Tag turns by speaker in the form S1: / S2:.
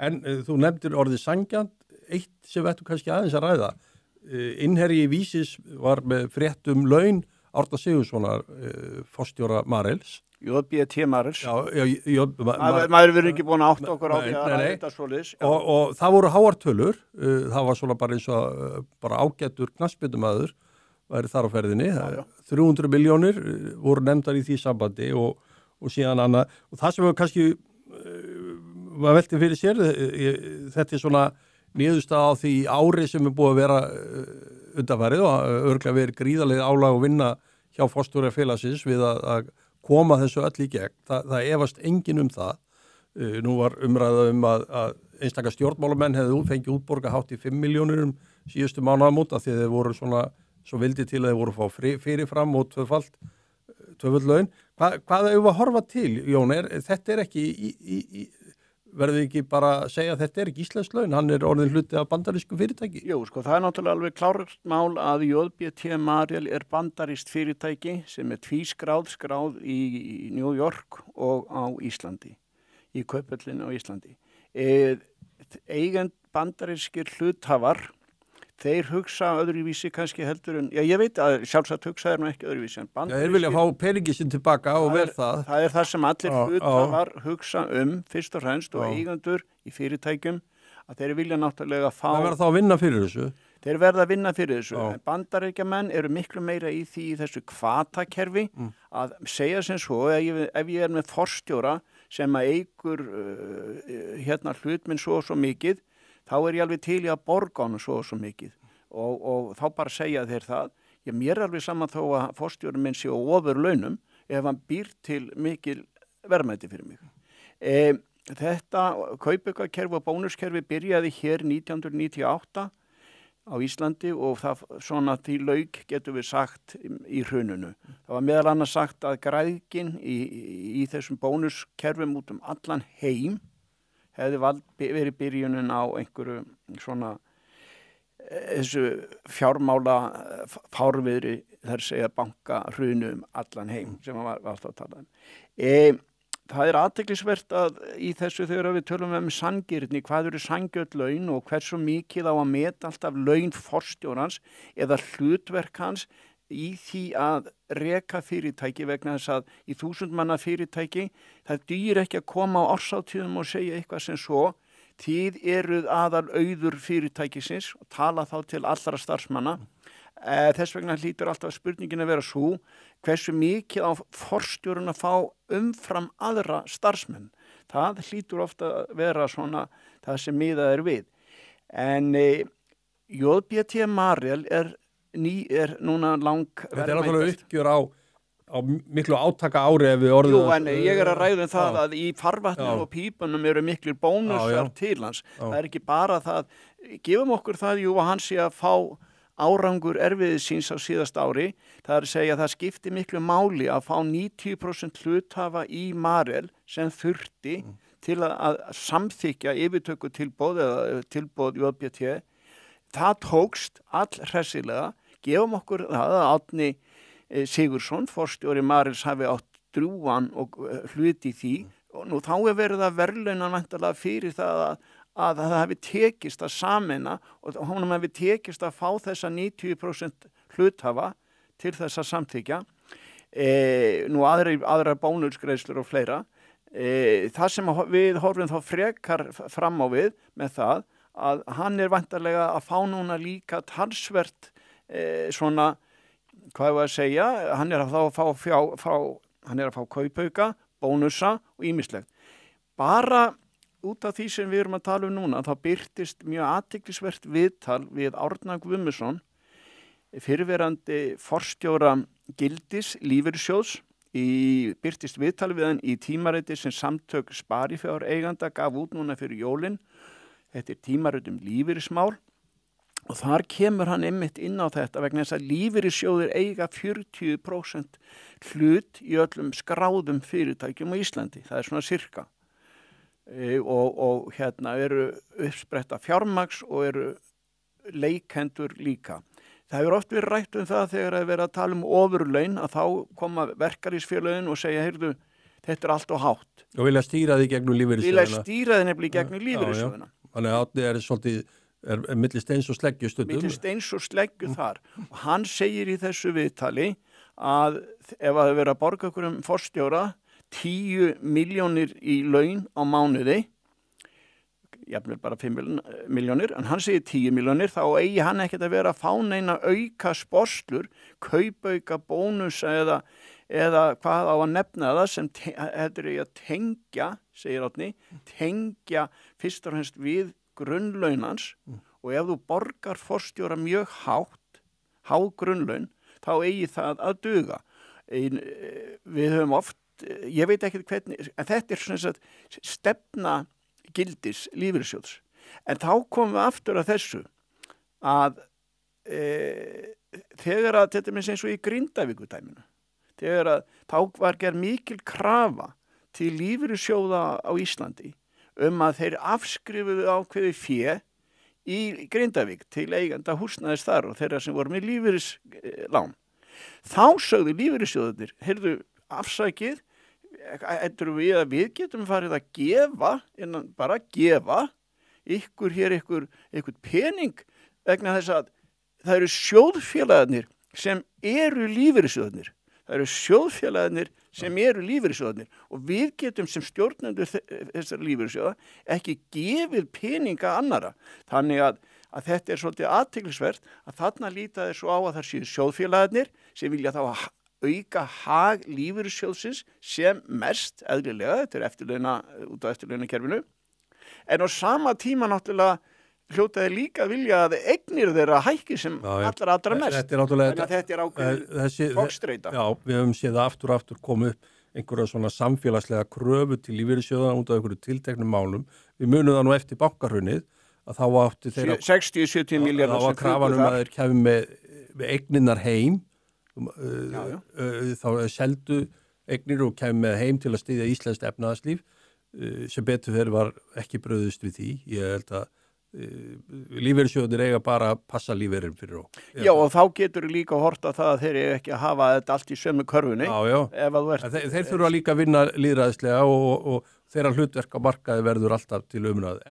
S1: En þú nefndir orðið sanngjarnt, eitt sem ættu kannski aðeins að ræða. Innherji Vísis var með frétt laun Árna Sigurðssonar, forstjóra Marels.
S2: JBT Marels.
S1: Já,
S2: maður verður ekki búin að átta okkur á því að ræða þetta svoleiðis.
S1: Og það voru háartölur, það var svona bara eins og bara ágættur knattspyrnumaður væri þar á ferðinni. 300 milljónir voru nefndar í því sambandi og síðan annað. Og það sem var kannski, maður velti fyrir sér, þetta svona niðurstaða á því ári sem búið að vera undanfarið og örugglega verið gríðarlega álag og vinna hjá forstjóra félagsins við að koma þessu öll í gegn. Það efast enginn það. Nú var umræða að einstaka stjórnmálamenn hefðu fengið útborga hátt í 5 milljónir síðustu mánaðamót af því að þeir voru svo vildi til að þeir voru að fá fyrirfram og tvöföld laun. Hvað hefur að horfa til, Jón? Þetta ekki verður ekki bara að segja að þetta ekki íslensk laun, hann orðin hluti af bandarísku fyrirtæki?
S2: Jú, það náttúrulega alveg klárst mál að JBT Marel bandarískt fyrirtæki sem tvískráð í New York og á Íslandi, í Kauphöllinu á Íslandi. Eigend bandarískir hluthafar, þeir hugsa öðruvísi kannski heldur en, ég veit að sjálfsagt hugsa nú ekki öðruvísi en bandarískir.
S1: Þeir vilja fá peningin sinn tilbaka og verð það.
S2: Það það sem allir hluthafar hugsa fyrst og fremst og eigendur í fyrirtækjum, að þeir vilja náttúrulega fá...
S1: Það verða þá að vinna fyrir þessu.
S2: Þeir verða að vinna fyrir þessu. En bandaríkjamenn eru miklu meira í þessu hvatakerfi að segja sem svo, ef ég með forstjóra sem að eigur hlut minn svo mikið, þá ég alveg til í að borga honum svo mikið og þá bara segja þeir það. Mér alveg saman þó að forstjórinn minn sé á ofurlaunum ef hann býr til mikil verðmæti fyrir mig. Þetta kaupaukakerfi og bónuskerfi byrjaði hér 1998 á Íslandi og það svona því lauk getum við sagt í hruninu. Það var meðal annars sagt að græðgin í þessum bónuskerfum út allan heim hefði verið byrjunin á einhverju svona þessu fjármála fárviðri þar segja banka hrunu allan heim sem var alltaf að tala Það athyglisvert að í þessu þegar við tölum sanngirni, hvað eru sanngjörn laun og hversu mikið á að meta alltaf laun forstjórans eða hlutverk hans í því að reka fyrirtæki vegna þess að í 1000 manna fyrirtæki það dugir ekki að koma á árshátíðum og segja eitthvað sem svo þið eruð aðal auður fyrirtækisins og tala þá til allra starfsmanna. Þess vegna hlýtur alltaf spurningin að vera svo hversu mikið á forstjórun að fá umfram aðra starfsmenn. Það hlýtur ofta að vera svona það sem miðað við. En JBT Marel núna
S1: Þetta náttúrulega uppgjör á miklu átaka ári ef við orðum...
S2: Jú, en ég að ræða það að í farvatnum og pípunum eru miklir bónusar til hans. Það ekki bara það, gefum okkur það, jú, að hann sé að fá árangur erfiðis síns á síðast ári. Það að segja að það skipti miklu máli að fá 90% hluthafa í Marel sem þurfti til að samþykja yfirtöku tilboð eða tilboð JBT. Það tókst allhressilega. Gefum okkur það að Árni Sigurðsson, forstjóri Marels, hafi átt drjúgan og hluti í því. Og nú þá verið að verðlauna væntanlega fyrir það að það hefði tekist að sameina og honum hefði tekist að fá þessa 90% hluthafa til þess að samþykja. Nú aðra bónusgreiðslur og fleira. Það sem við horfum þá frekar fram á við með það að hann væntanlega að fá núna líka talsvert svona, hvað var að segja, hann að fá kaupauka, bónusa og ýmislegt. Bara út af því sem við erum að tala núna, þá birtist mjög athyglisvert viðtal við Árna Guðmundsson, fyrrverandi forstjóra Gildis lífeyrissjóðs, birtist viðtal við hann í tímariti sem Samtök sparifjáreiganda gaf út núna fyrir jólin. Þetta tímarit lífeyrismál. Og þar kemur hann einmitt inn á þetta vegna þess að lífeyrissjóðir eiga 40% hlut í öllum skráðum fyrirtækjum á Íslandi. Það svona sirka. Og eru uppspretta fjármagns og eru leikendur líka. Það hefur oft verið rætt það þegar að vera að tala ofurlaun að þá koma verkalýðsfélögin og segja, heyrðu, þetta er allt og hátt.
S1: Og vilja stýra því gegnum lífeyrissjóðina.
S2: Vilja stýra því nefnilega gegnum lífeyrissjóðina.
S1: Þannig að Árni er milli steins og sleggju stundum.
S2: Milli steins og sleggju þar. Og hann segir í þessu viðtali að ef það verið að borga okkur forstjóra 10 milljónir í laun á mánuði, jafnvel bara 5 milljónir, en hann segir 10 milljónir, þá eigi hann ekkert að vera að fá neina auka sporslur, kaupauka bónusa eða hvað á að nefna það sem þetta er að tengja, segir Árni, tengja fyrst og fremst við grunnlaunans og ef þú borgar forstjóra mjög há grunnlaun, þá eigi það að duga. Við höfum oft, ég veit ekki hvernig, en þetta er svona stefna gildis lífeyrissjóðs. En þá komum við aftur að þessu að þegar að þetta er eins og í Grindavíkudæminu, þegar að þá var gerð mikil krafa til lífeyrissjóða á Íslandi að þeir afskrifuðu ákveði fé í Grindavík til eiganda húsnæðis þar og þeirra sem voru með lífeyrislán. Þá sögðu lífeyrissjóðarnir, heyrðu, afsakið, við getum farið að gefa, bara gefa ykkur hér ykkur pening vegna þess að það eru sjóðfélagarnir sem eru lífeyrissjóðarnir. Það eru sjóðfélagarnir sem eru lífeyrissjóðarnir og við getum sem stjórnendur þessar lífeyrissjóða ekki gefið peninga annara. Þannig að þetta er svolítið athyglisvert að þarna líta þeir svo á að það séu sjóðfélagarnir sem vilja þá auka hag lífeyrissjóðsins sem mest eðlilega, þetta er út á eftirlaunakerfinu, en á sama tíma náttúrulega hljótaði líka vilja að eignir þeirra hækki sem allra mest. Þetta er ákveðin fólkstreita.
S1: Já, við höfum séð aftur komið upp einhverja svona samfélagslega kröfu til lífeyrissjóða út af einhverju tilteknum málum. Við munum það nú eftir bankahrunið að þá átti þeirra
S2: 60-70 milljarðar
S1: þá var krafan að þeir kæmi með eigninnar heim þá seldu eignir og kæmi með heim til að styðja íslenskt efnahagslíf sem betur þeir var ekki bröðust við því. Ég held að lífeyrissjóðir eiga bara að passa lífeyrin fyrir okkur.
S2: Já, og þá getur líka hort að það að þeir eiga ekki að hafa þetta allt í sömu körfunni.
S1: Þeir þurfa líka að vinna lýðræðislega og þeirra hlutverk á markaði verður alltaf til umræðu.